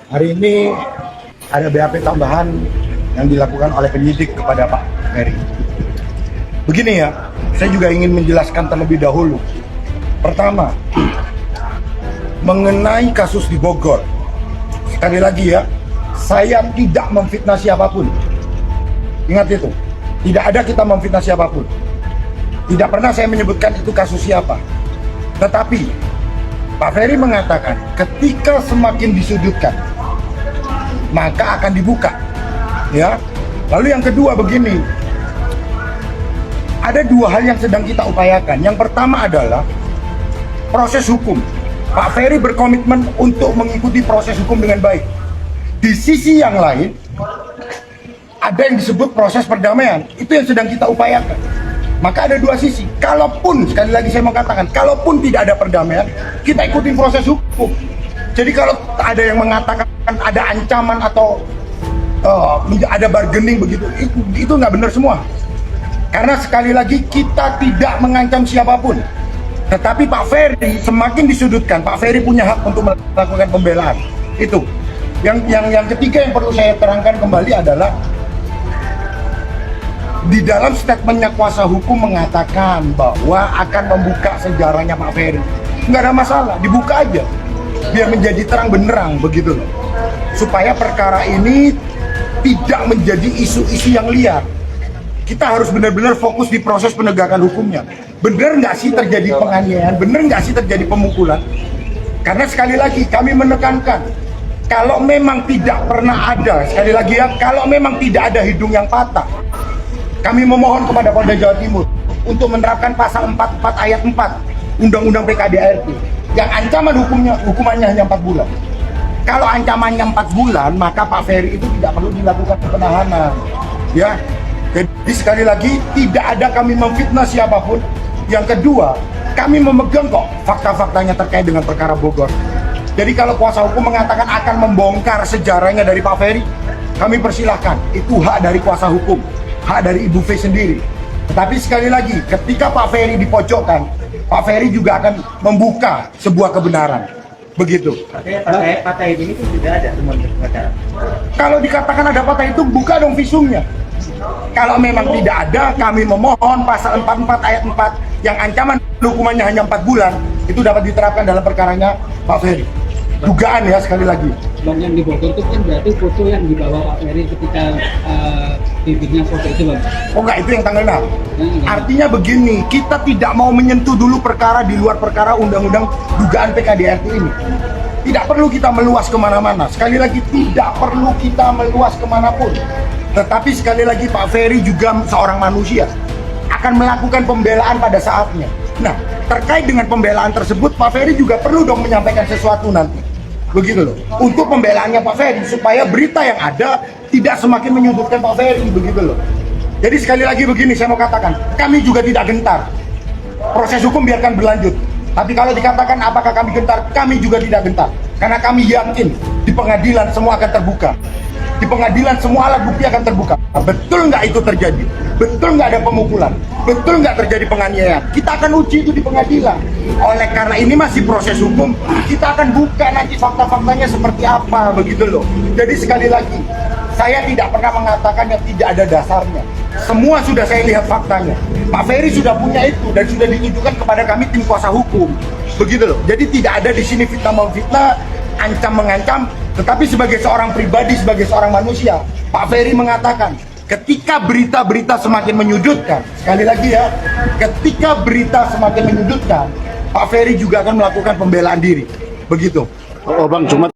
Hari ini ada BAP tambahan yang dilakukan oleh penyidik kepada Pak Ferry. Begini ya, saya juga ingin menjelaskan terlebih dahulu. Pertama, mengenai kasus di Bogor. Sekali lagi ya, saya tidak memfitnah siapapun. Ingat itu, tidak ada kita memfitnah siapapun. Tidak pernah saya menyebutkan itu kasus siapa. Tetapi Pak Ferry mengatakan ketika semakin disudutkan, maka akan dibuka. Ya. Lalu yang kedua begini, ada dua hal yang sedang kita upayakan. Yang pertama adalah proses hukum. Pak Ferry berkomitmen untuk mengikuti proses hukum dengan baik. Di sisi yang lain, ada yang disebut proses perdamaian. Itu yang sedang kita upayakan. Maka ada dua sisi. Kalaupun, sekali lagi saya mau katakan, kalaupun tidak ada perdamaian, kita ikutin proses hukum. Jadi kalau ada yang mengatakan ada ancaman atau ada bargaining begitu, itu nggak benar semua. Karena sekali lagi kita tidak mengancam siapapun. Tetapi Pak Ferry semakin disudutkan, Pak Ferry punya hak untuk melakukan pembelaan. Itu. Yang ketiga yang perlu saya terangkan kembali adalah di dalam statementnya kuasa hukum mengatakan bahwa akan membuka sejarahnya Pak Ferry. Nggak ada masalah, dibuka aja. Biar menjadi terang benderang begitu loh. Supaya perkara ini tidak menjadi isu-isu yang liar. Kita harus benar-benar fokus di proses penegakan hukumnya. Benar nggak sih terjadi penganiayaan? Benar nggak sih terjadi pemukulan? Karena sekali lagi kami menekankan, kalau memang tidak pernah ada, sekali lagi ya, kalau memang tidak ada hidung yang patah, kami memohon kepada Polda Jawa Timur untuk menerapkan pasal 44 ayat 4 Undang-Undang PKDART yang ancaman hukumannya hanya 4 bulan. Kalau ancamannya 4 bulan, maka Pak Ferry itu tidak perlu dilakukan penahanan. Ya. Jadi sekali lagi, tidak ada kami memfitnah siapapun. Yang kedua, kami memegang kok fakta-faktanya terkait dengan perkara Bogor. Jadi kalau kuasa hukum mengatakan akan membongkar sejarahnya dari Pak Ferry, kami persilahkan. Itu hak dari kuasa hukum, hak dari Ibu V sendiri. Tetapi sekali lagi, ketika Pak Ferry dipojokkan, Pak Ferry juga akan membuka sebuah kebenaran. Begitu. Patah ini itu tidak ada teman pacaran. Kalau dikatakan ada patah itu, buka dong visumnya. Kalau memang tidak ada, kami memohon pasal 44 ayat 4 yang ancaman hukumannya hanya 4 bulan, itu dapat diterapkan dalam perkaranya Pak Ferry. Dugaan ya, sekali lagi. Bang, yang di Bogor itu kan berarti foto yang dibawa Pak Ferry ketika bibirnya foto itu, Bang. Oh enggak, itu yang tanggal 6. Artinya begini, kita tidak mau menyentuh dulu perkara di luar perkara undang-undang dugaan PKDART ini. Tidak perlu kita meluas kemana-mana. Sekali lagi, tidak perlu kita meluas kemanapun. Tetapi sekali lagi, Pak Ferry juga seorang manusia, akan melakukan pembelaan pada saatnya. Nah, terkait dengan pembelaan tersebut, Pak Ferry juga perlu dong menyampaikan sesuatu nanti. Begitu loh. Untuk pembelaannya Pak Ferry, supaya berita yang ada tidak semakin menyudutkan Pak Ferry, begitu loh. Jadi sekali lagi begini, saya mau katakan, kami juga tidak gentar. Proses hukum biarkan berlanjut. Tapi kalau dikatakan apakah kami gentar, kami juga tidak gentar. Karena kami yakin di pengadilan semua akan terbuka. Di pengadilan semua alat bukti akan terbuka. Betul nggak itu terjadi? Betul nggak ada pemukulan? Betul nggak terjadi penganiayaan? Kita akan uji itu di pengadilan. Oleh karena ini masih proses hukum, kita akan buka nanti fakta-faktanya seperti apa, begitu loh. Jadi sekali lagi, saya tidak pernah mengatakan yang tidak ada dasarnya. Semua sudah saya lihat faktanya. Pak Ferry sudah punya itu dan sudah ditujukan kepada kami tim kuasa hukum. Begitu loh. Jadi tidak ada di sini fitnah-memfitnah, ancam-mengancam, tetapi sebagai seorang pribadi, sebagai seorang manusia, Pak Ferry mengatakan, ketika berita-berita semakin menyudutkan, sekali lagi ya, ketika berita semakin menyudutkan, Pak Ferry juga akan melakukan pembelaan diri. Begitu. Oh Bang, cuma